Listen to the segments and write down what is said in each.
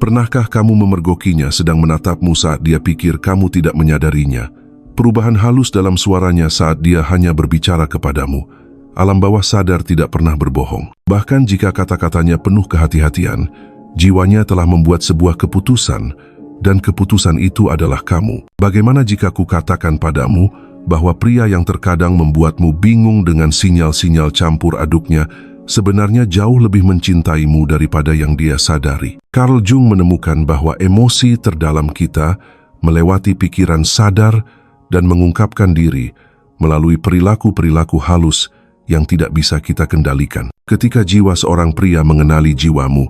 Pernahkah kamu memergokinya sedang menatapmu saat dia pikir kamu tidak menyadarinya? Perubahan halus dalam suaranya saat dia hanya berbicara kepadamu. Alam bawah sadar tidak pernah berbohong. Bahkan jika kata-katanya penuh kehati-hatian, jiwanya telah membuat sebuah keputusan, dan keputusan itu adalah kamu. Bagaimana jika ku katakan padamu bahwa pria yang terkadang membuatmu bingung dengan sinyal-sinyal campur aduknya sebenarnya jauh lebih mencintaimu daripada yang dia sadari. Carl Jung menemukan bahwa emosi terdalam kita melewati pikiran sadar dan mengungkapkan diri melalui perilaku-perilaku halus yang tidak bisa kita kendalikan. Ketika jiwa seorang pria mengenali jiwamu,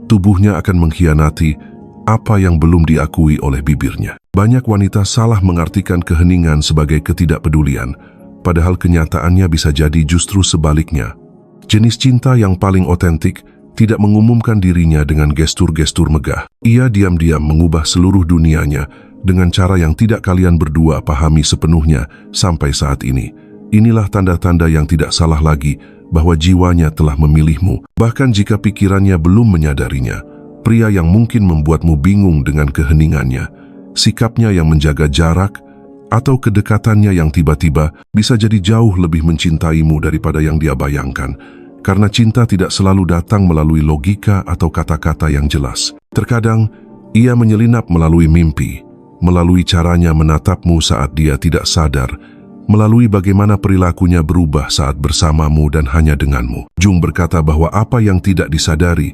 tubuhnya akan mengkhianati apa yang belum diakui oleh bibirnya. Banyak wanita salah mengartikan keheningan sebagai ketidakpedulian, padahal kenyataannya bisa jadi justru sebaliknya. Jenis cinta yang paling otentik tidak mengumumkan dirinya dengan gestur-gestur megah. Ia diam-diam mengubah seluruh dunianya dengan cara yang tidak kalian berdua pahami sepenuhnya sampai saat ini. Inilah tanda-tanda yang tidak salah lagi bahwa jiwanya telah memilihmu. Bahkan jika pikirannya belum menyadarinya, pria yang mungkin membuatmu bingung dengan keheningannya, sikapnya yang menjaga jarak, atau kedekatannya yang tiba-tiba bisa jadi jauh lebih mencintaimu daripada yang dia bayangkan. Karena cinta tidak selalu datang melalui logika atau kata-kata yang jelas. Terkadang, ia menyelinap melalui mimpi, melalui caranya menatapmu saat dia tidak sadar, melalui bagaimana perilakunya berubah saat bersamamu dan hanya denganmu. Jung berkata bahwa apa yang tidak disadari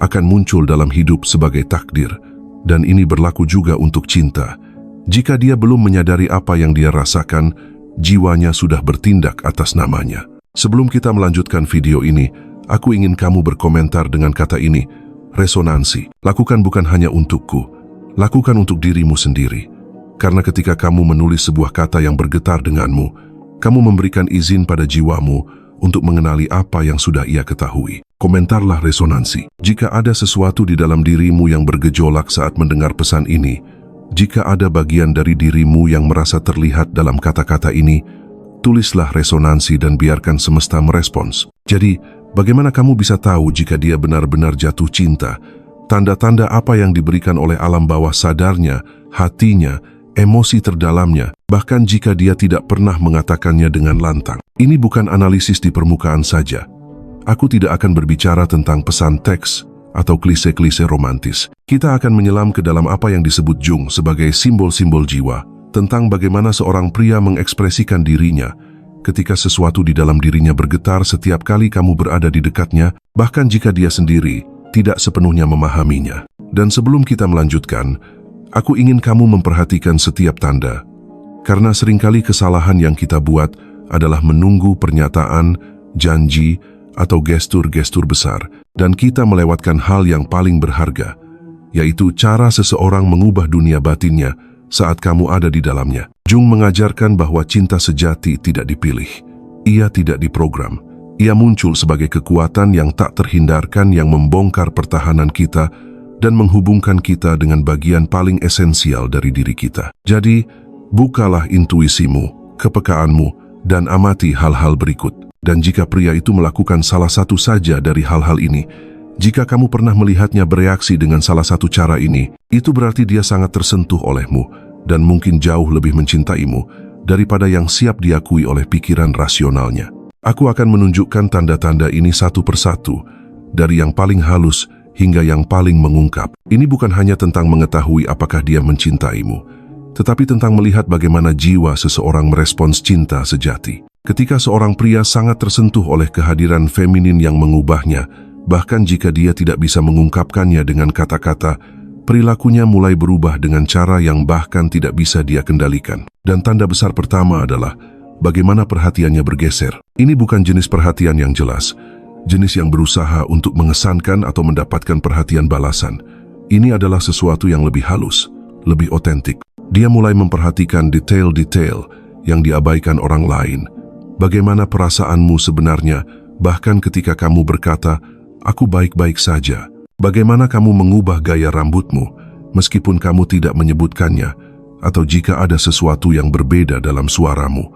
akan muncul dalam hidup sebagai takdir, dan ini berlaku juga untuk cinta. Jika dia belum menyadari apa yang dia rasakan, jiwanya sudah bertindak atas namanya. Sebelum kita melanjutkan video ini, aku ingin kamu berkomentar dengan kata ini, resonansi. Lakukan bukan hanya untukku, lakukan untuk dirimu sendiri. Karena ketika kamu menulis sebuah kata yang bergetar denganmu, kamu memberikan izin pada jiwamu untuk mengenali apa yang sudah ia ketahui. Komentarlah resonansi. Jika ada sesuatu di dalam dirimu yang bergejolak saat mendengar pesan ini, jika ada bagian dari dirimu yang merasa terlihat dalam kata-kata ini, tulislah resonansi dan biarkan semesta merespons. Jadi, bagaimana kamu bisa tahu jika dia benar-benar jatuh cinta? Tanda-tanda apa yang diberikan oleh alam bawah sadarnya, hatinya, emosi terdalamnya, bahkan jika dia tidak pernah mengatakannya dengan lantang. Ini bukan analisis di permukaan saja. Aku tidak akan berbicara tentang pesan teks atau klise-klise romantis. Kita akan menyelam ke dalam apa yang disebut Jung sebagai simbol-simbol jiwa, tentang bagaimana seorang pria mengekspresikan dirinya ketika sesuatu di dalam dirinya bergetar setiap kali kamu berada di dekatnya, bahkan jika dia sendiri tidak sepenuhnya memahaminya. Dan sebelum kita melanjutkan, aku ingin kamu memperhatikan setiap tanda, karena seringkali kesalahan yang kita buat adalah menunggu pernyataan, janji, atau gestur-gestur besar, dan kita melewatkan hal yang paling berharga, yaitu cara seseorang mengubah dunia batinnya saat kamu ada di dalamnya. Jung mengajarkan bahwa cinta sejati tidak dipilih, ia tidak diprogram, ia muncul sebagai kekuatan yang tak terhindarkan yang membongkar pertahanan kita dan menghubungkan kita dengan bagian paling esensial dari diri kita. Jadi, bukalah intuisimu, kepekaanmu, dan amati hal-hal berikut. Dan jika pria itu melakukan salah satu saja dari hal-hal ini, jika kamu pernah melihatnya bereaksi dengan salah satu cara ini, itu berarti dia sangat tersentuh olehmu dan mungkin jauh lebih mencintaimu daripada yang siap diakui oleh pikiran rasionalnya. Aku akan menunjukkan tanda-tanda ini satu persatu, dari yang paling halus hingga yang paling mengungkap. Ini bukan hanya tentang mengetahui apakah dia mencintaimu, tetapi tentang melihat bagaimana jiwa seseorang merespons cinta sejati. Ketika seorang pria sangat tersentuh oleh kehadiran feminin yang mengubahnya, bahkan jika dia tidak bisa mengungkapkannya dengan kata-kata, perilakunya mulai berubah dengan cara yang bahkan tidak bisa dia kendalikan. Dan tanda besar pertama adalah bagaimana perhatiannya bergeser. Ini bukan jenis perhatian yang jelas, jenis yang berusaha untuk mengesankan atau mendapatkan perhatian balasan. Ini adalah sesuatu yang lebih halus, lebih otentik. Dia mulai memperhatikan detail-detail yang diabaikan orang lain. Bagaimana perasaanmu sebenarnya, bahkan ketika kamu berkata, "Aku baik-baik saja." Bagaimana kamu mengubah gaya rambutmu, meskipun kamu tidak menyebutkannya, atau jika ada sesuatu yang berbeda dalam suaramu.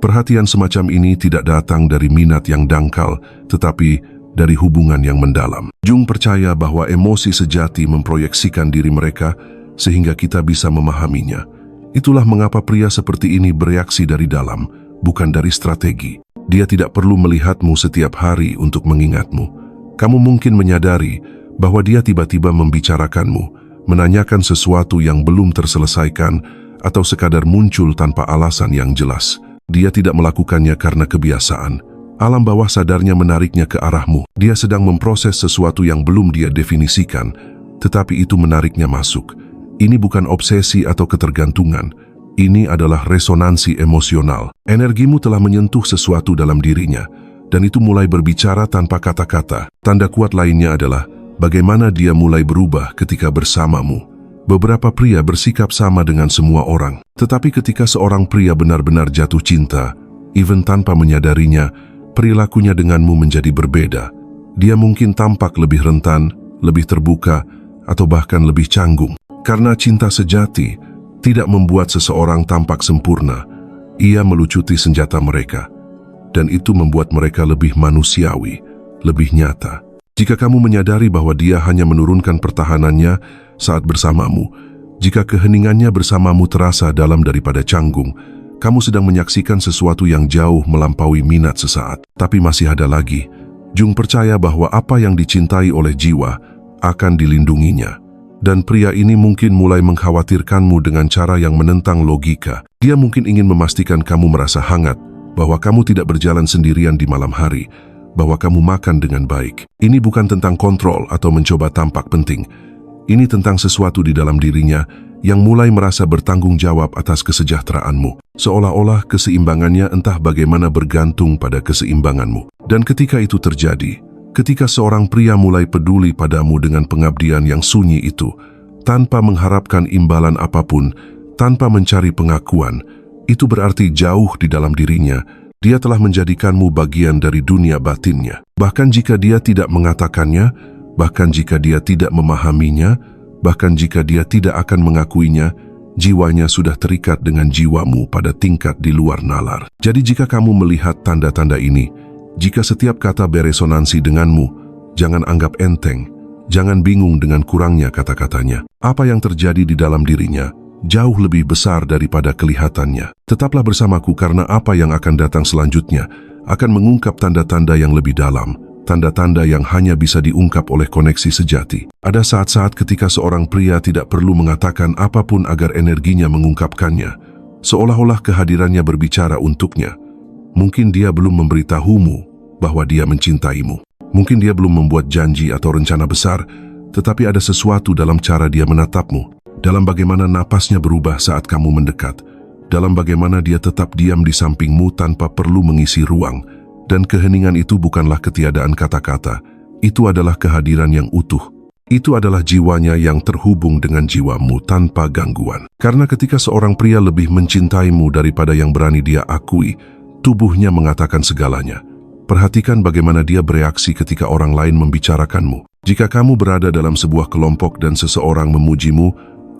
Perhatian semacam ini tidak datang dari minat yang dangkal, tetapi dari hubungan yang mendalam. Jung percaya bahwa emosi sejati memproyeksikan diri mereka sehingga kita bisa memahaminya. Itulah mengapa pria seperti ini bereaksi dari dalam, bukan dari strategi. Dia tidak perlu melihatmu setiap hari untuk mengingatmu. Kamu mungkin menyadari bahwa dia tiba-tiba membicarakanmu, menanyakan sesuatu yang belum terselesaikan, atau sekadar muncul tanpa alasan yang jelas. Dia tidak melakukannya karena kebiasaan. Alam bawah sadarnya menariknya ke arahmu. Dia sedang memproses sesuatu yang belum dia definisikan, tetapi itu menariknya masuk. Ini bukan obsesi atau ketergantungan. Ini adalah resonansi emosional. Energimu telah menyentuh sesuatu dalam dirinya, dan itu mulai berbicara tanpa kata-kata. Tanda kuat lainnya adalah bagaimana dia mulai berubah ketika bersamamu. Beberapa pria bersikap sama dengan semua orang, tetapi ketika seorang pria benar-benar jatuh cinta, even tanpa menyadarinya, perilakunya denganmu menjadi berbeda. Dia mungkin tampak lebih rentan, lebih terbuka, atau bahkan lebih canggung. Karena cinta sejati tidak membuat seseorang tampak sempurna, ia melucuti senjata mereka, dan itu membuat mereka lebih manusiawi, lebih nyata. Jika kamu menyadari bahwa dia hanya menurunkan pertahanannya saat bersamamu, jika keheningannya bersamamu terasa dalam daripada canggung, kamu sedang menyaksikan sesuatu yang jauh melampaui minat sesaat. Tapi masih ada lagi. Jung percaya bahwa apa yang dicintai oleh jiwa akan dilindunginya. Dan pria ini mungkin mulai mengkhawatirkanmu dengan cara yang menentang logika. Dia mungkin ingin memastikan kamu merasa hangat, bahwa kamu tidak berjalan sendirian di malam hari, bahwa kamu makan dengan baik. Ini bukan tentang kontrol atau mencoba tampak penting. Ini tentang sesuatu di dalam dirinya yang mulai merasa bertanggung jawab atas kesejahteraanmu. Seolah-olah keseimbangannya entah bagaimana bergantung pada keseimbanganmu. Dan ketika itu terjadi, ketika seorang pria mulai peduli padamu dengan pengabdian yang sunyi itu, tanpa mengharapkan imbalan apapun, tanpa mencari pengakuan, itu berarti jauh di dalam dirinya, dia telah menjadikanmu bagian dari dunia batinnya. Bahkan jika dia tidak mengatakannya, bahkan jika dia tidak memahaminya, bahkan jika dia tidak akan mengakuinya, jiwanya sudah terikat dengan jiwamu pada tingkat di luar nalar. Jadi jika kamu melihat tanda-tanda ini, jika setiap kata beresonansi denganmu, jangan anggap enteng, jangan bingung dengan kurangnya kata-katanya. Apa yang terjadi di dalam dirinya jauh lebih besar daripada kelihatannya. Tetaplah bersamaku karena apa yang akan datang selanjutnya akan mengungkap tanda-tanda yang lebih dalam, tanda-tanda yang hanya bisa diungkap oleh koneksi sejati. Ada saat-saat ketika seorang pria tidak perlu mengatakan apapun agar energinya mengungkapkannya, seolah-olah kehadirannya berbicara untuknya. Mungkin dia belum memberitahumu bahwa dia mencintaimu. Mungkin dia belum membuat janji atau rencana besar, tetapi ada sesuatu dalam cara dia menatapmu, dalam bagaimana napasnya berubah saat kamu mendekat, dalam bagaimana dia tetap diam di sampingmu tanpa perlu mengisi ruang. Dan keheningan itu bukanlah ketiadaan kata-kata, itu adalah kehadiran yang utuh. Itu adalah jiwanya yang terhubung dengan jiwamu tanpa gangguan. Karena ketika seorang pria lebih mencintaimu daripada yang berani dia akui, tubuhnya mengatakan segalanya. Perhatikan bagaimana dia bereaksi ketika orang lain membicarakanmu. Jika kamu berada dalam sebuah kelompok dan seseorang memujimu,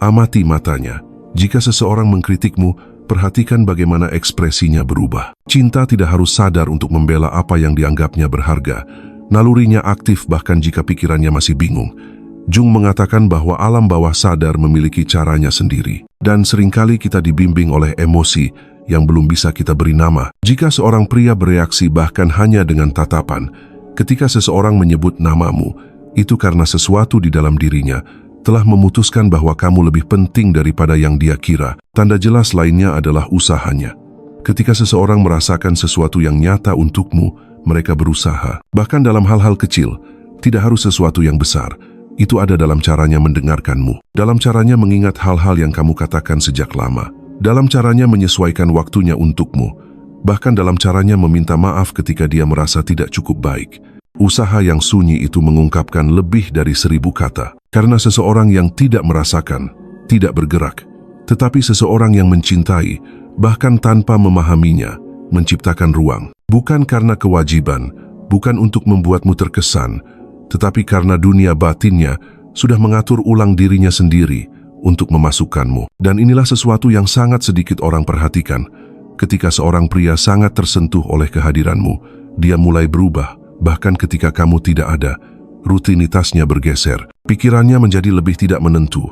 amati matanya. Jika seseorang mengkritikmu, perhatikan bagaimana ekspresinya berubah. Cinta tidak harus sadar untuk membela apa yang dianggapnya berharga. Nalurinya aktif bahkan jika pikirannya masih bingung. Jung mengatakan bahwa alam bawah sadar memiliki caranya sendiri. Dan seringkali kita dibimbing oleh emosi yang belum bisa kita beri nama. Jika seorang pria bereaksi bahkan hanya dengan tatapan, ketika seseorang menyebut namamu, itu karena sesuatu di dalam dirinya telah memutuskan bahwa kamu lebih penting daripada yang dia kira. Tanda jelas lainnya adalah usahanya. Ketika seseorang merasakan sesuatu yang nyata untukmu, mereka berusaha. Bahkan dalam hal-hal kecil, tidak harus sesuatu yang besar. Itu ada dalam caranya mendengarkanmu, dalam caranya mengingat hal-hal yang kamu katakan sejak lama, dalam caranya menyesuaikan waktunya untukmu, bahkan dalam caranya meminta maaf ketika dia merasa tidak cukup baik. Usaha yang sunyi itu mengungkapkan lebih dari 1000 kata. Karena seseorang yang tidak merasakan, tidak bergerak, tetapi seseorang yang mencintai, bahkan tanpa memahaminya, menciptakan ruang. Bukan karena kewajiban, bukan untuk membuatmu terkesan, tetapi karena dunia batinnya sudah mengatur ulang dirinya sendiri untuk memasukkanmu. Dan inilah sesuatu yang sangat sedikit orang perhatikan. Ketika seorang pria sangat tersentuh oleh kehadiranmu, dia mulai berubah, Bahkan ketika kamu tidak ada, rutinitasnya bergeser. Pikirannya menjadi lebih tidak menentu.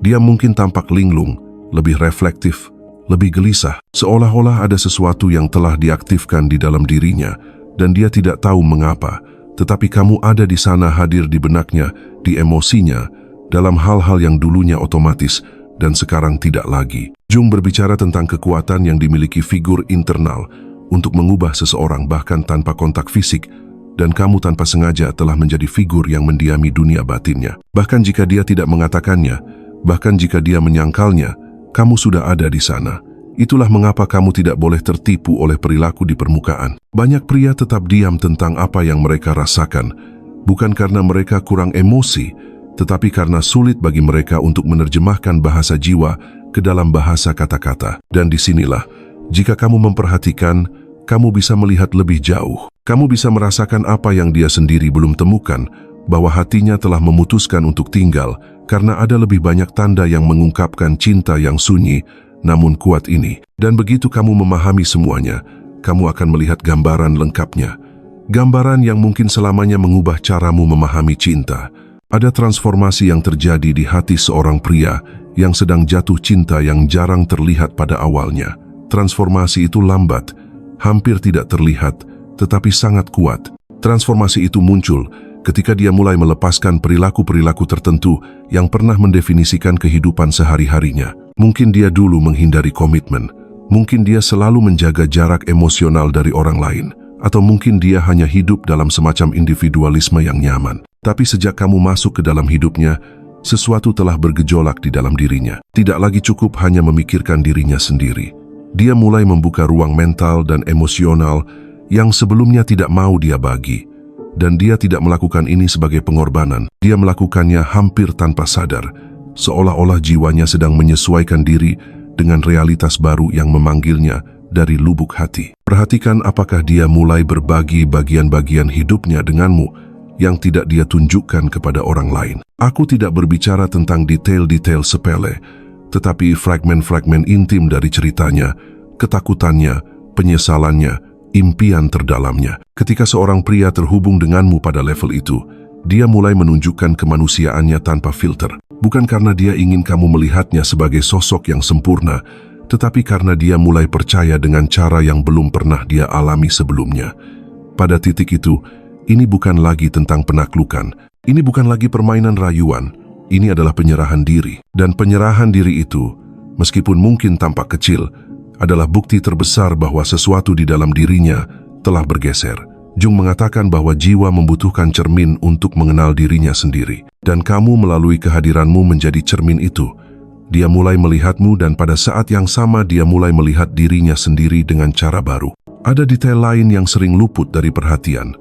Dia mungkin tampak linglung, lebih reflektif, lebih gelisah. Seolah-olah ada sesuatu yang telah diaktifkan di dalam dirinya dan dia tidak tahu mengapa. Tetapi kamu ada di sana, hadir di benaknya, di emosinya, dalam hal-hal yang dulunya otomatis dan sekarang tidak lagi. Jung berbicara tentang kekuatan yang dimiliki figur internal untuk mengubah seseorang bahkan tanpa kontak fisik, dan kamu tanpa sengaja telah menjadi figur yang mendiami dunia batinnya. Bahkan jika dia tidak mengatakannya, bahkan jika dia menyangkalnya, kamu sudah ada di sana. Itulah mengapa kamu tidak boleh tertipu oleh perilaku di permukaan. Banyak pria tetap diam tentang apa yang mereka rasakan, bukan karena mereka kurang emosi, tetapi karena sulit bagi mereka untuk menerjemahkan bahasa jiwa ke dalam bahasa kata-kata. Dan disinilah, jika kamu memperhatikan, kamu bisa melihat lebih jauh. Kamu bisa merasakan apa yang dia sendiri belum temukan, bahwa hatinya telah memutuskan untuk tinggal karena ada lebih banyak tanda yang mengungkapkan cinta yang sunyi namun kuat ini. Dan begitu kamu memahami semuanya, kamu akan melihat gambaran lengkapnya. Gambaran yang mungkin selamanya mengubah caramu memahami cinta. Ada transformasi yang terjadi di hati seorang pria yang sedang jatuh cinta yang jarang terlihat pada awalnya. Transformasi itu lambat, hampir tidak terlihat, tetapi sangat kuat. Transformasi itu muncul ketika dia mulai melepaskan perilaku-perilaku tertentu yang pernah mendefinisikan kehidupan sehari-harinya. Mungkin dia dulu menghindari komitmen, mungkin dia selalu menjaga jarak emosional dari orang lain, atau mungkin dia hanya hidup dalam semacam individualisme yang nyaman. Tapi sejak kamu masuk ke dalam hidupnya, sesuatu telah bergejolak di dalam dirinya. Tidak lagi cukup hanya memikirkan dirinya sendiri. Dia mulai membuka ruang mental dan emosional yang sebelumnya tidak mau dia bagi. Dan dia tidak melakukan ini sebagai pengorbanan. Dia melakukannya hampir tanpa sadar, seolah-olah jiwanya sedang menyesuaikan diri dengan realitas baru yang memanggilnya dari lubuk hati. Perhatikan apakah dia mulai berbagi bagian-bagian hidupnya denganmu yang tidak dia tunjukkan kepada orang lain. Aku tidak berbicara tentang detail-detail sepele, tetapi fragmen-fragmen intim dari ceritanya, ketakutannya, penyesalannya, impian terdalamnya. Ketika seorang pria terhubung denganmu pada level itu, dia mulai menunjukkan kemanusiaannya tanpa filter. Bukan karena dia ingin kamu melihatnya sebagai sosok yang sempurna, tetapi karena dia mulai percaya dengan cara yang belum pernah dia alami sebelumnya. Pada titik itu, ini bukan lagi tentang penaklukan. Ini bukan lagi permainan rayuan. Ini adalah penyerahan diri. Dan penyerahan diri itu, meskipun mungkin tampak kecil, adalah bukti terbesar bahwa sesuatu di dalam dirinya telah bergeser. Jung mengatakan bahwa jiwa membutuhkan cermin untuk mengenal dirinya sendiri. Dan kamu melalui kehadiranmu menjadi cermin itu. Dia mulai melihatmu dan pada saat yang sama dia mulai melihat dirinya sendiri dengan cara baru. Ada detail lain yang sering luput dari perhatian.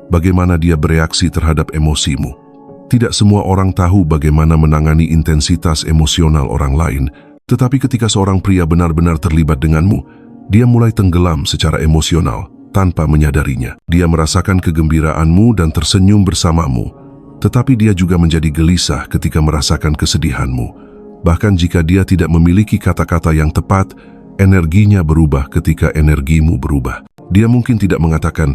Bagaimana dia bereaksi terhadap emosimu. Tidak semua orang tahu bagaimana menangani intensitas emosional orang lain. Tetapi ketika seorang pria benar-benar terlibat denganmu, dia mulai tenggelam secara emosional tanpa menyadarinya. Dia merasakan kegembiraanmu dan tersenyum bersamamu, tetapi dia juga menjadi gelisah ketika merasakan kesedihanmu. Bahkan jika dia tidak memiliki kata-kata yang tepat, energinya berubah ketika energimu berubah. Dia mungkin tidak mengatakan,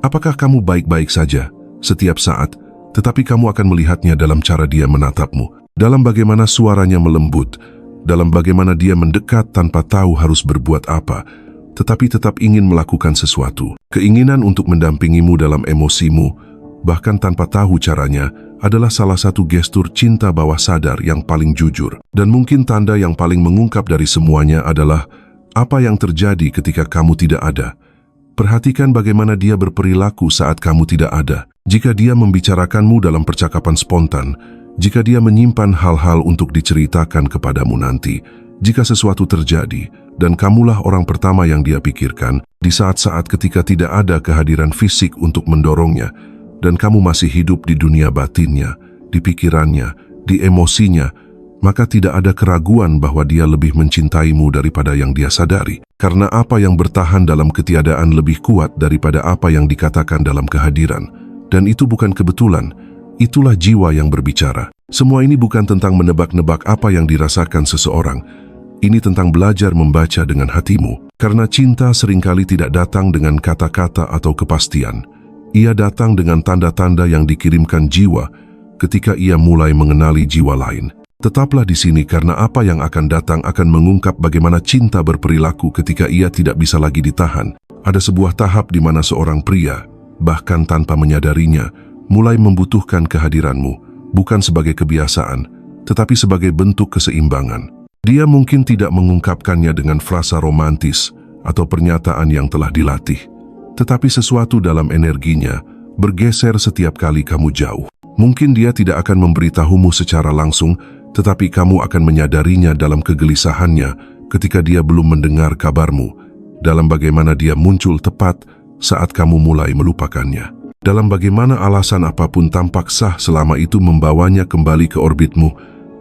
"Apakah kamu baik-baik saja?" setiap saat, tetapi kamu akan melihatnya dalam cara dia menatapmu, dalam bagaimana suaranya melembut, dalam bagaimana dia mendekat tanpa tahu harus berbuat apa, tetapi tetap ingin melakukan sesuatu. Keinginan untuk mendampingimu dalam emosimu, bahkan tanpa tahu caranya, adalah salah satu gestur cinta bawah sadar yang paling jujur. Dan mungkin tanda yang paling mengungkap dari semuanya adalah apa yang terjadi ketika kamu tidak ada. Perhatikan bagaimana dia berperilaku saat kamu tidak ada. Jika dia membicarakanmu dalam percakapan spontan, jika dia menyimpan hal-hal untuk diceritakan kepadamu nanti, jika sesuatu terjadi, dan kamulah orang pertama yang dia pikirkan, di saat-saat ketika tidak ada kehadiran fisik untuk mendorongnya, dan kamu masih hidup di dunia batinnya, di pikirannya, di emosinya, maka tidak ada keraguan bahwa dia lebih mencintaimu daripada yang dia sadari. Karena apa yang bertahan dalam ketiadaan lebih kuat daripada apa yang dikatakan dalam kehadiran. Dan itu bukan kebetulan. Itulah jiwa yang berbicara. Semua ini bukan tentang menebak-nebak apa yang dirasakan seseorang. Ini tentang belajar membaca dengan hatimu. Karena cinta seringkali tidak datang dengan kata-kata atau kepastian. Ia datang dengan tanda-tanda yang dikirimkan jiwa ketika ia mulai mengenali jiwa lain. Tetaplah di sini karena apa yang akan datang akan mengungkap bagaimana cinta berperilaku ketika ia tidak bisa lagi ditahan. Ada sebuah tahap di mana seorang pria, bahkan tanpa menyadarinya, mulai membutuhkan kehadiranmu, bukan sebagai kebiasaan, tetapi sebagai bentuk keseimbangan. Dia mungkin tidak mengungkapkannya dengan frasa romantis atau pernyataan yang telah dilatih, tetapi sesuatu dalam energinya bergeser setiap kali kamu jauh. Mungkin dia tidak akan memberitahumu secara langsung, tetapi kamu akan menyadarinya dalam kegelisahannya ketika dia belum mendengar kabarmu, dalam bagaimana dia muncul tepat saat kamu mulai melupakannya. Dalam bagaimana alasan apapun tampak sah selama itu membawanya kembali ke orbitmu,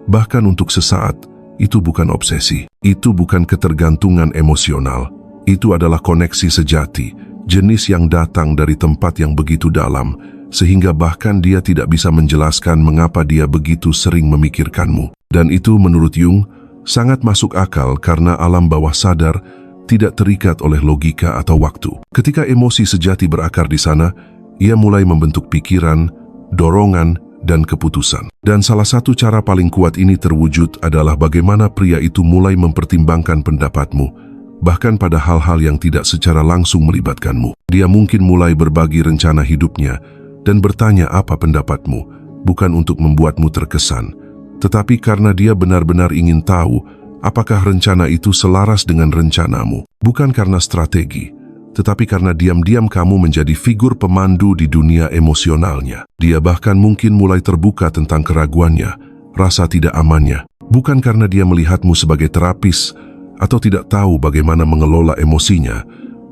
bahkan untuk sesaat. Itu bukan obsesi, itu bukan ketergantungan emosional, itu adalah koneksi sejati, jenis yang datang dari tempat yang begitu dalam, sehingga bahkan dia tidak bisa menjelaskan mengapa dia begitu sering memikirkanmu. Dan itu menurut Jung sangat masuk akal karena alam bawah sadar tidak terikat oleh logika atau waktu. Ketika emosi sejati berakar di sana, ia mulai membentuk pikiran, dorongan, dan keputusan. Dan salah satu cara paling kuat ini terwujud adalah bagaimana pria itu mulai mempertimbangkan pendapatmu, bahkan pada hal-hal yang tidak secara langsung melibatkanmu. Dia mungkin mulai berbagi rencana hidupnya dan bertanya apa pendapatmu, bukan untuk membuatmu terkesan, tetapi karena dia benar-benar ingin tahu apakah rencana itu selaras dengan rencanamu. Bukan karena strategi, tetapi karena diam-diam kamu menjadi figur pemandu di dunia emosionalnya. Dia bahkan mungkin mulai terbuka tentang keraguannya, rasa tidak amannya. Bukan karena dia melihatmu sebagai terapis atau tidak tahu bagaimana mengelola emosinya,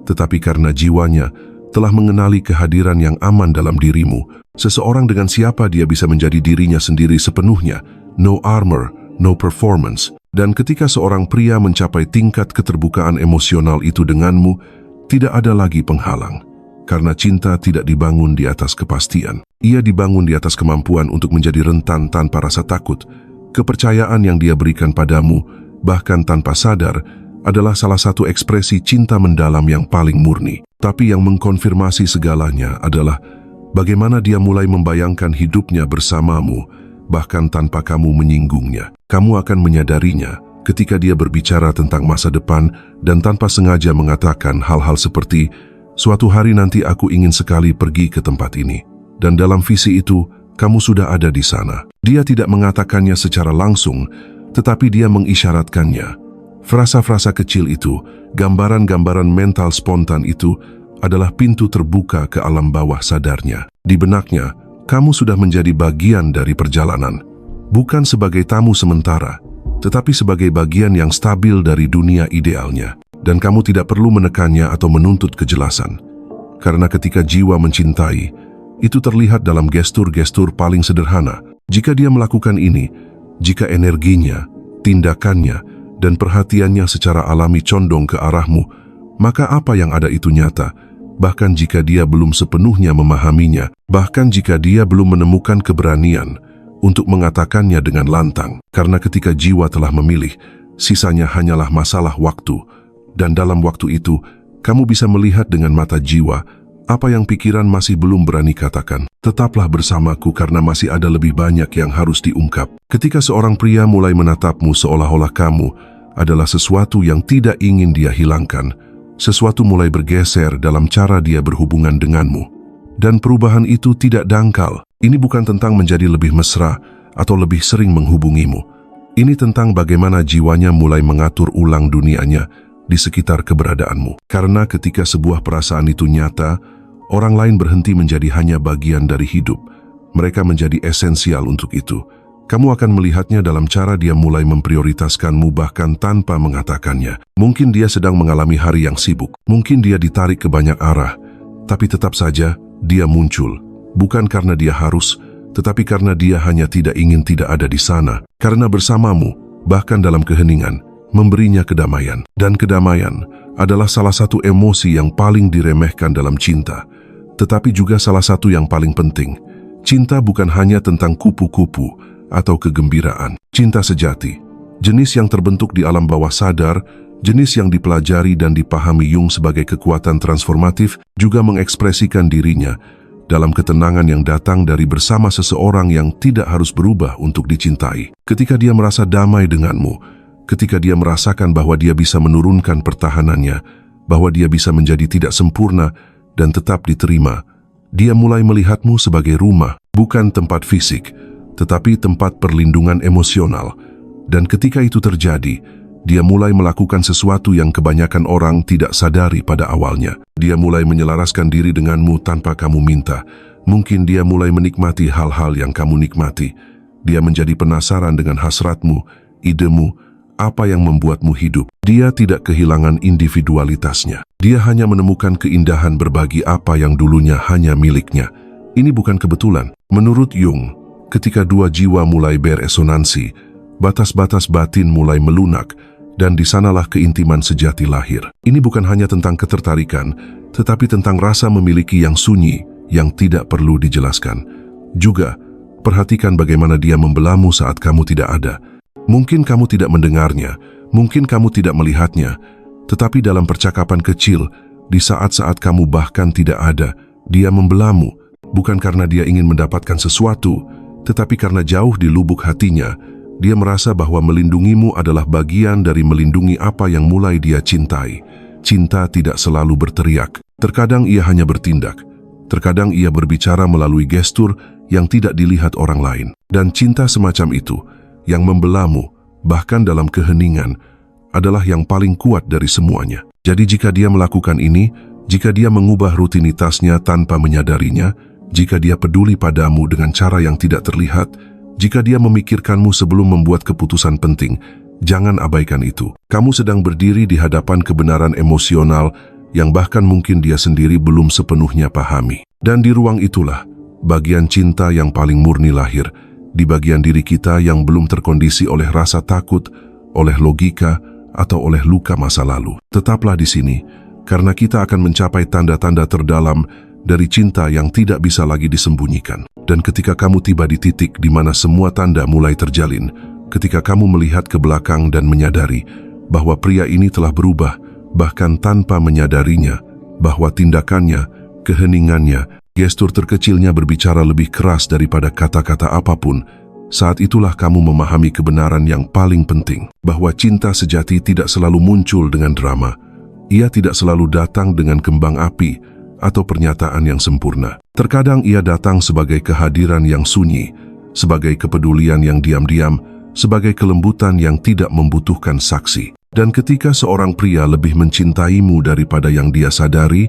tetapi karena jiwanya telah mengenali kehadiran yang aman dalam dirimu. Seseorang dengan siapa dia bisa menjadi dirinya sendiri sepenuhnya, no armor, no performance. Dan ketika seorang pria mencapai tingkat keterbukaan emosional itu denganmu, tidak ada lagi penghalang, karena cinta tidak dibangun di atas kepastian. Ia dibangun di atas kemampuan untuk menjadi rentan tanpa rasa takut. Kepercayaan yang dia berikan padamu, bahkan tanpa sadar, adalah salah satu ekspresi cinta mendalam yang paling murni. Tapi yang mengkonfirmasi segalanya adalah bagaimana dia mulai membayangkan hidupnya bersamamu, bahkan tanpa kamu menyinggungnya. Kamu akan menyadarinya ketika dia berbicara tentang masa depan dan tanpa sengaja mengatakan hal-hal seperti, suatu hari nanti aku ingin sekali pergi ke tempat ini. Dan dalam visi itu, kamu sudah ada di sana. Dia tidak mengatakannya secara langsung, tetapi dia mengisyaratkannya. Frasa-frasa kecil itu, gambaran-gambaran mental spontan itu, adalah pintu terbuka ke alam bawah sadarnya. Di benaknya, kamu sudah menjadi bagian dari perjalanan. Bukan sebagai tamu sementara, tetapi sebagai bagian yang stabil dari dunia idealnya. Dan kamu tidak perlu menekannya atau menuntut kejelasan. Karena ketika jiwa mencintai, itu terlihat dalam gestur-gestur paling sederhana. Jika dia melakukan ini, jika energinya, tindakannya, dan perhatiannya secara alami condong ke arahmu, maka apa yang ada itu nyata. Bahkan jika dia belum sepenuhnya memahaminya, bahkan jika dia belum menemukan keberanian untuk mengatakannya dengan lantang. Karena ketika jiwa telah memilih, sisanya hanyalah masalah waktu. Dan dalam waktu itu, kamu bisa melihat dengan mata jiwa apa yang pikiran masih belum berani katakan. Tetaplah bersamaku karena masih ada lebih banyak yang harus diungkap. Ketika seorang pria mulai menatapmu seolah-olah kamu adalah sesuatu yang tidak ingin dia hilangkan, sesuatu mulai bergeser dalam cara dia berhubungan denganmu. Dan perubahan itu tidak dangkal. Ini bukan tentang menjadi lebih mesra atau lebih sering menghubungimu. Ini tentang bagaimana jiwanya mulai mengatur ulang dunianya di sekitar keberadaanmu. Karena ketika sebuah perasaan itu nyata, orang lain berhenti menjadi hanya bagian dari hidup. Mereka menjadi esensial untuk itu. Kamu akan melihatnya dalam cara dia mulai memprioritaskanmu bahkan tanpa mengatakannya. Mungkin dia sedang mengalami hari yang sibuk. Mungkin dia ditarik ke banyak arah. Tapi tetap saja, dia muncul. Bukan karena dia harus, tetapi karena dia hanya tidak ingin tidak ada di sana. Karena bersamamu, bahkan dalam keheningan, memberinya kedamaian. Dan kedamaian adalah salah satu emosi yang paling diremehkan dalam cinta, tetapi juga salah satu yang paling penting. Cinta bukan hanya tentang kupu-kupu atau kegembiraan. Cinta sejati, jenis yang terbentuk di alam bawah sadar, jenis yang dipelajari dan dipahami Jung sebagai kekuatan transformatif, juga mengekspresikan dirinya dalam ketenangan yang datang dari bersama seseorang yang tidak harus berubah untuk dicintai. Ketika dia merasa damai denganmu, ketika dia merasakan bahwa dia bisa menurunkan pertahanannya, bahwa dia bisa menjadi tidak sempurna dan tetap diterima, dia mulai melihatmu sebagai rumah, bukan tempat fisik, tetapi tempat perlindungan emosional. Dan ketika itu terjadi, dia mulai melakukan sesuatu yang kebanyakan orang tidak sadari pada awalnya. Dia mulai menyelaraskan diri denganmu tanpa kamu minta. Mungkin dia mulai menikmati hal-hal yang kamu nikmati. Dia menjadi penasaran dengan hasratmu, idemu, apa yang membuatmu hidup. Dia tidak kehilangan individualitasnya. Dia hanya menemukan keindahan berbagi apa yang dulunya hanya miliknya. Ini bukan kebetulan. Menurut Jung, ketika dua jiwa mulai beresonansi, batas-batas batin mulai melunak, dan di sanalah keintiman sejati lahir. Ini bukan hanya tentang ketertarikan, tetapi tentang rasa memiliki yang sunyi, yang tidak perlu dijelaskan. Juga, perhatikan bagaimana dia membelamu saat kamu tidak ada. Mungkin kamu tidak mendengarnya, mungkin kamu tidak melihatnya, tetapi dalam percakapan kecil, di saat-saat kamu bahkan tidak ada, dia membelamu, bukan karena dia ingin mendapatkan sesuatu, tetapi karena jauh di lubuk hatinya, dia merasa bahwa melindungimu adalah bagian dari melindungi apa yang mulai dia cintai. Cinta tidak selalu berteriak. Terkadang ia hanya bertindak. Terkadang ia berbicara melalui gestur yang tidak dilihat orang lain. Dan cinta semacam itu, yang membelamu, bahkan dalam keheningan, adalah yang paling kuat dari semuanya. Jadi jika dia melakukan ini, jika dia mengubah rutinitasnya tanpa menyadarinya, jika dia peduli padamu dengan cara yang tidak terlihat, jika dia memikirkanmu sebelum membuat keputusan penting, jangan abaikan itu. Kamu sedang berdiri di hadapan kebenaran emosional yang bahkan mungkin dia sendiri belum sepenuhnya pahami. Dan di ruang itulah, bagian cinta yang paling murni lahir, di bagian diri kita yang belum terkondisi oleh rasa takut, oleh logika, atau oleh luka masa lalu. Tetaplah di sini, karena kita akan mencapai tanda-tanda terdalam dari cinta yang tidak bisa lagi disembunyikan. Dan ketika kamu tiba di titik di mana semua tanda mulai terjalin, ketika kamu melihat ke belakang dan menyadari bahwa pria ini telah berubah, bahkan tanpa menyadarinya, bahwa tindakannya, keheningannya, gestur terkecilnya berbicara lebih keras daripada kata-kata apapun, saat itulah kamu memahami kebenaran yang paling penting, bahwa cinta sejati tidak selalu muncul dengan drama. Ia tidak selalu datang dengan kembang api atau pernyataan yang sempurna. Terkadang ia datang sebagai kehadiran yang sunyi, sebagai kepedulian yang diam-diam, sebagai kelembutan yang tidak membutuhkan saksi. Dan ketika seorang pria lebih mencintaimu daripada yang dia sadari,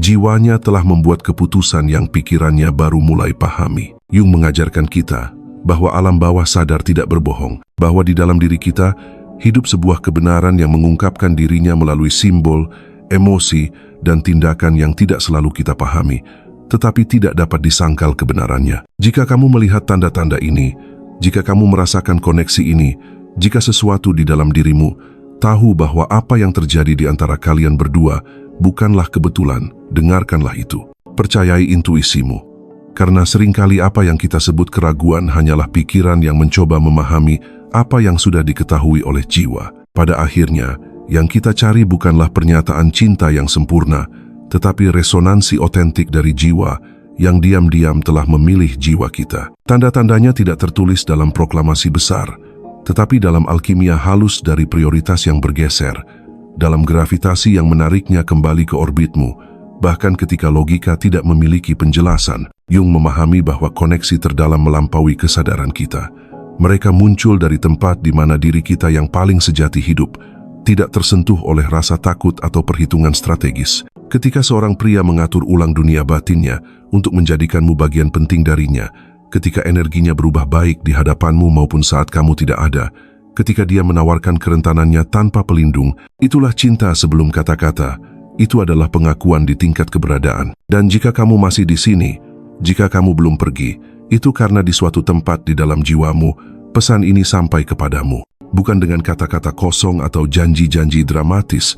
jiwanya telah membuat keputusan yang pikirannya baru mulai pahami. Jung mengajarkan kita bahwa alam bawah sadar tidak berbohong, bahwa di dalam diri kita hidup sebuah kebenaran yang mengungkapkan dirinya melalui simbol, emosi, dan tindakan yang tidak selalu kita pahami, tetapi tidak dapat disangkal kebenarannya. Jika kamu melihat tanda-tanda ini, jika kamu merasakan koneksi ini, jika sesuatu di dalam dirimu tahu bahwa apa yang terjadi di antara kalian berdua bukanlah kebetulan, dengarkanlah itu. Percayai intuisimu. Karena seringkali apa yang kita sebut keraguan hanyalah pikiran yang mencoba memahami apa yang sudah diketahui oleh jiwa. Pada akhirnya, yang kita cari bukanlah pernyataan cinta yang sempurna, tetapi resonansi otentik dari jiwa yang diam-diam telah memilih jiwa kita. Tanda-tandanya tidak tertulis dalam proklamasi besar, tetapi dalam alkimia halus dari prioritas yang bergeser, dalam gravitasi yang menariknya kembali ke orbitmu, bahkan ketika logika tidak memiliki penjelasan. Jung memahami bahwa koneksi terdalam melampaui kesadaran kita. Mereka muncul dari tempat di mana diri kita yang paling sejati hidup, tidak tersentuh oleh rasa takut atau perhitungan strategis. Ketika seorang pria mengatur ulang dunia batinnya untuk menjadikanmu bagian penting darinya, ketika energinya berubah baik di hadapanmu maupun saat kamu tidak ada, ketika dia menawarkan kerentanannya tanpa pelindung, itulah cinta sebelum kata-kata. Itu adalah pengakuan di tingkat keberadaan. Dan jika kamu masih di sini, jika kamu belum pergi, itu karena di suatu tempat di dalam jiwamu, pesan ini sampai kepadamu. Bukan dengan kata-kata kosong atau janji-janji dramatis,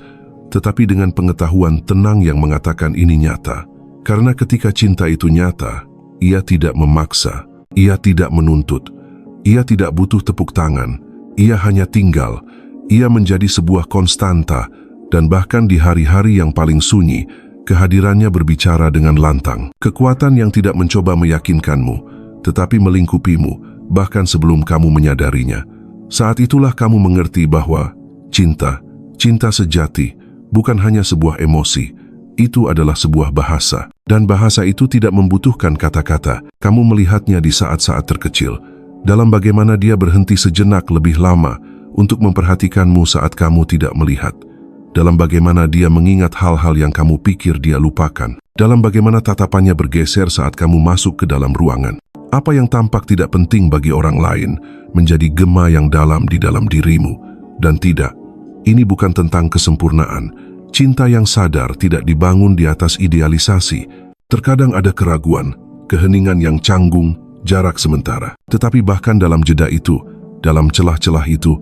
tetapi dengan pengetahuan tenang yang mengatakan ini nyata. Karena ketika cinta itu nyata, ia tidak memaksa, ia tidak menuntut, ia tidak butuh tepuk tangan, ia hanya tinggal, ia menjadi sebuah konstanta, dan bahkan di hari-hari yang paling sunyi, Kehadirannya berbicara dengan lantang. Kekuatan yang tidak mencoba meyakinkanmu, tetapi melingkupimu, bahkan sebelum kamu menyadarinya. Saat itulah kamu mengerti bahwa cinta sejati, bukan hanya sebuah emosi. Itu adalah sebuah bahasa. Dan bahasa itu tidak membutuhkan kata-kata. Kamu melihatnya di saat-saat terkecil. Dalam bagaimana dia berhenti sejenak lebih lama untuk memperhatikanmu saat kamu tidak melihat. Dalam bagaimana dia mengingat hal-hal yang kamu pikir dia lupakan. Dalam bagaimana tatapannya bergeser saat kamu masuk ke dalam ruangan. Apa yang tampak tidak penting bagi orang lain menjadi gema yang dalam di dalam dirimu. Dan tidak, ini bukan tentang kesempurnaan. Cinta yang sadar tidak dibangun di atas idealisasi. Terkadang ada keraguan, keheningan yang canggung, jarak sementara. Tetapi bahkan dalam jeda itu, dalam celah-celah itu,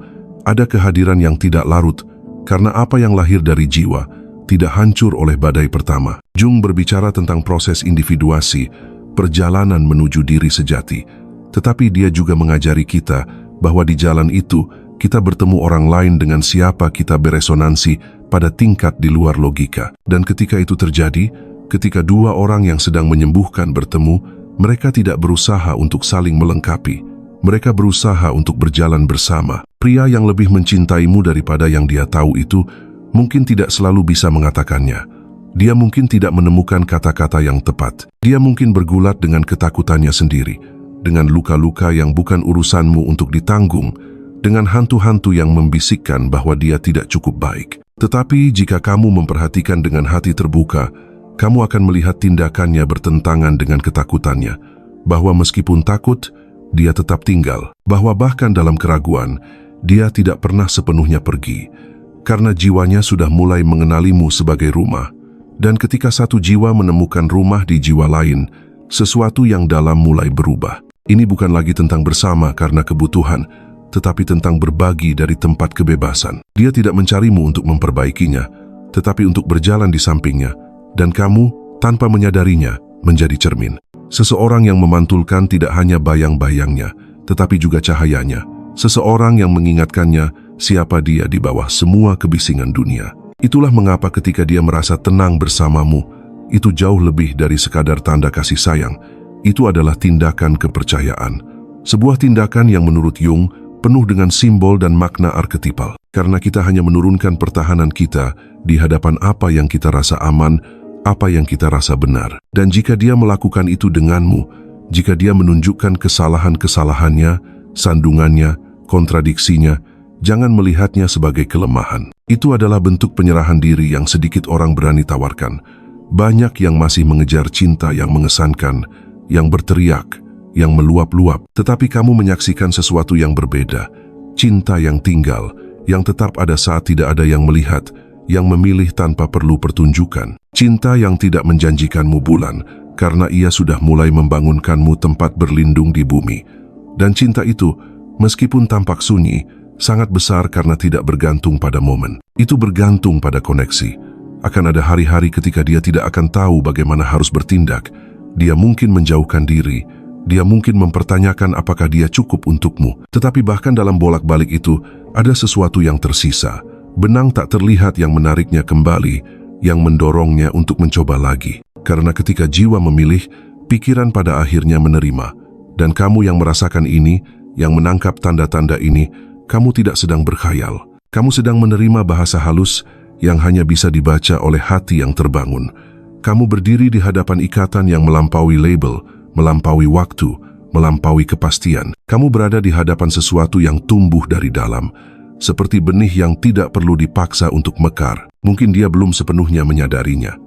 ada kehadiran yang tidak larut. Karena apa yang lahir dari jiwa tidak hancur oleh badai pertama. Jung berbicara tentang proses individuasi, perjalanan menuju diri sejati. Tetapi dia juga mengajari kita bahwa di jalan itu kita bertemu orang lain dengan siapa kita beresonansi pada tingkat di luar logika. Dan ketika itu terjadi, ketika dua orang yang sedang menyembuhkan bertemu, mereka tidak berusaha untuk saling melengkapi. Mereka berusaha untuk berjalan bersama. Pria yang lebih mencintaimu daripada yang dia tahu itu mungkin tidak selalu bisa mengatakannya. Dia mungkin tidak menemukan kata-kata yang tepat. Dia mungkin bergulat dengan ketakutannya sendiri, dengan luka-luka yang bukan urusanmu untuk ditanggung, dengan hantu-hantu yang membisikkan bahwa dia tidak cukup baik. Tetapi jika kamu memperhatikan dengan hati terbuka, kamu akan melihat tindakannya bertentangan dengan ketakutannya, bahwa meskipun takut, dia tetap tinggal, bahwa bahkan dalam keraguan, dia tidak pernah sepenuhnya pergi, karena jiwanya sudah mulai mengenalimu sebagai rumah. Dan ketika satu jiwa menemukan rumah di jiwa lain, sesuatu yang dalam mulai berubah. Ini bukan lagi tentang bersama karena kebutuhan, tetapi tentang berbagi dari tempat kebebasan. Dia tidak mencarimu untuk memperbaikinya, tetapi untuk berjalan di sampingnya, dan kamu, tanpa menyadarinya, menjadi cermin. Seseorang yang memantulkan tidak hanya bayang-bayangnya, tetapi juga cahayanya. Seseorang yang mengingatkannya siapa dia di bawah semua kebisingan dunia. Itulah mengapa ketika dia merasa tenang bersamamu, itu jauh lebih dari sekadar tanda kasih sayang. Itu adalah tindakan kepercayaan. Sebuah tindakan yang menurut Jung penuh dengan simbol dan makna arketipal. Karena kita hanya menurunkan pertahanan kita di hadapan apa yang kita rasa aman, apa yang kita rasa benar. Dan jika dia melakukan itu denganmu, jika dia menunjukkan kesalahan-kesalahannya, sandungannya, kontradiksinya, jangan melihatnya sebagai kelemahan. Itu adalah bentuk penyerahan diri yang sedikit orang berani tawarkan. Banyak yang masih mengejar cinta yang mengesankan, yang berteriak, yang meluap-luap. Tetapi kamu menyaksikan sesuatu yang berbeda. Cinta yang tinggal, yang tetap ada saat tidak ada yang melihat, yang memilih tanpa perlu pertunjukan. Cinta yang tidak menjanjikanmu bulan, karena ia sudah mulai membangunkanmu tempat berlindung di bumi. Dan cinta itu, meskipun tampak sunyi, sangat besar karena tidak bergantung pada momen. Itu bergantung pada koneksi. Akan ada hari-hari ketika dia tidak akan tahu bagaimana harus bertindak. Dia mungkin menjauhkan diri. Dia mungkin mempertanyakan apakah dia cukup untukmu. Tetapi bahkan dalam bolak-balik itu, ada sesuatu yang tersisa. Benang tak terlihat yang menariknya kembali, yang mendorongnya untuk mencoba lagi. Karena ketika jiwa memilih, pikiran pada akhirnya menerima. Dan kamu yang merasakan ini, yang menangkap tanda-tanda ini, kamu tidak sedang berkhayal. Kamu sedang menerima bahasa halus yang hanya bisa dibaca oleh hati yang terbangun. Kamu berdiri di hadapan ikatan yang melampaui label, melampaui waktu, melampaui kepastian. Kamu berada di hadapan sesuatu yang tumbuh dari dalam, seperti benih yang tidak perlu dipaksa untuk mekar. Mungkin dia belum sepenuhnya menyadarinya.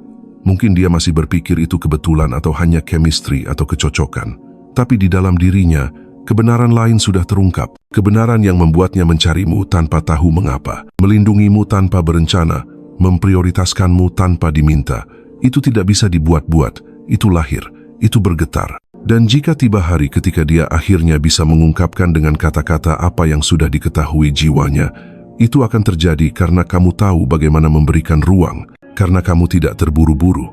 Mungkin dia masih berpikir itu kebetulan atau hanya chemistry atau kecocokan. Tapi di dalam dirinya, kebenaran lain sudah terungkap. Kebenaran yang membuatnya mencarimu tanpa tahu mengapa, melindungimu tanpa berencana, memprioritaskanmu tanpa diminta. Itu tidak bisa dibuat-buat, itu lahir, itu bergetar. Dan jika tiba hari ketika dia akhirnya bisa mengungkapkan dengan kata-kata apa yang sudah diketahui jiwanya, itu akan terjadi karena kamu tahu bagaimana memberikan ruang, karena kamu tidak terburu-buru,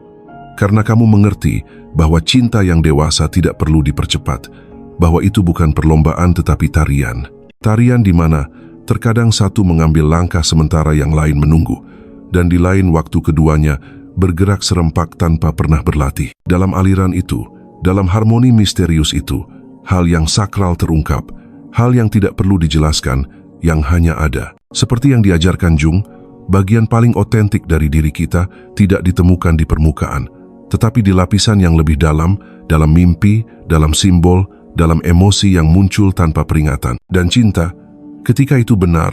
karena kamu mengerti bahwa cinta yang dewasa tidak perlu dipercepat, bahwa itu bukan perlombaan tetapi tarian. Tarian di mana terkadang satu mengambil langkah sementara yang lain menunggu, dan di lain waktu keduanya bergerak serempak tanpa pernah berlatih. Dalam aliran itu, dalam harmoni misterius itu, hal yang sakral terungkap, hal yang tidak perlu dijelaskan, yang hanya ada. Seperti yang diajarkan Jung, bagian paling otentik dari diri kita tidak ditemukan di permukaan, tetapi di lapisan yang lebih dalam mimpi, dalam simbol, dalam emosi yang muncul tanpa peringatan. Dan cinta, ketika itu benar,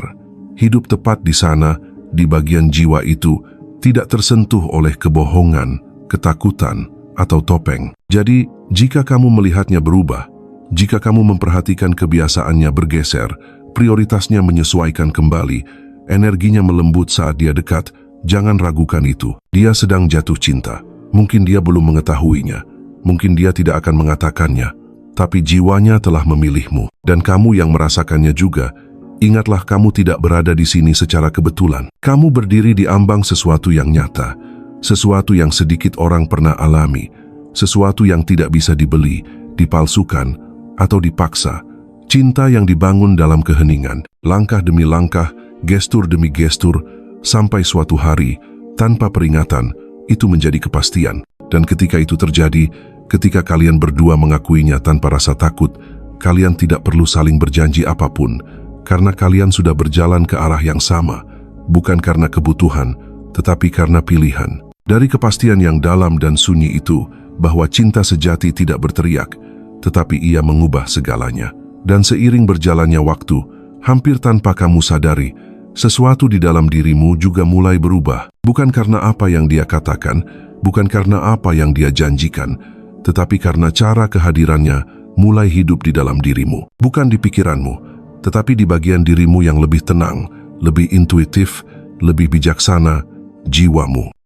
hidup tepat di sana, di bagian jiwa itu, tidak tersentuh oleh kebohongan, ketakutan, atau topeng. Jadi, jika kamu melihatnya berubah, jika kamu memperhatikan kebiasaannya bergeser, prioritasnya menyesuaikan kembali, energinya melembut saat dia dekat, jangan ragukan itu. Dia sedang jatuh cinta. Mungkin dia belum mengetahuinya, mungkin dia tidak akan mengatakannya, tapi jiwanya telah memilihmu. Dan kamu yang merasakannya juga, ingatlah kamu tidak berada di sini secara kebetulan. Kamu berdiri di ambang sesuatu yang nyata, sesuatu yang sedikit orang pernah alami, sesuatu yang tidak bisa dibeli, dipalsukan, atau dipaksa. Cinta yang dibangun dalam keheningan, langkah demi langkah, gestur demi gestur, sampai suatu hari, tanpa peringatan, itu menjadi kepastian. Dan ketika itu terjadi, ketika kalian berdua mengakuinya tanpa rasa takut, kalian tidak perlu saling berjanji apapun, karena kalian sudah berjalan ke arah yang sama, bukan karena kebutuhan, tetapi karena pilihan. Dari kepastian yang dalam dan sunyi itu, bahwa cinta sejati tidak berteriak, tetapi ia mengubah segalanya. Dan seiring berjalannya waktu, hampir tanpa kamu sadari, sesuatu di dalam dirimu juga mulai berubah. Bukan karena apa yang dia katakan, bukan karena apa yang dia janjikan, tetapi karena cara kehadirannya mulai hidup di dalam dirimu. Bukan di pikiranmu, tetapi di bagian dirimu yang lebih tenang, lebih intuitif, lebih bijaksana, jiwamu.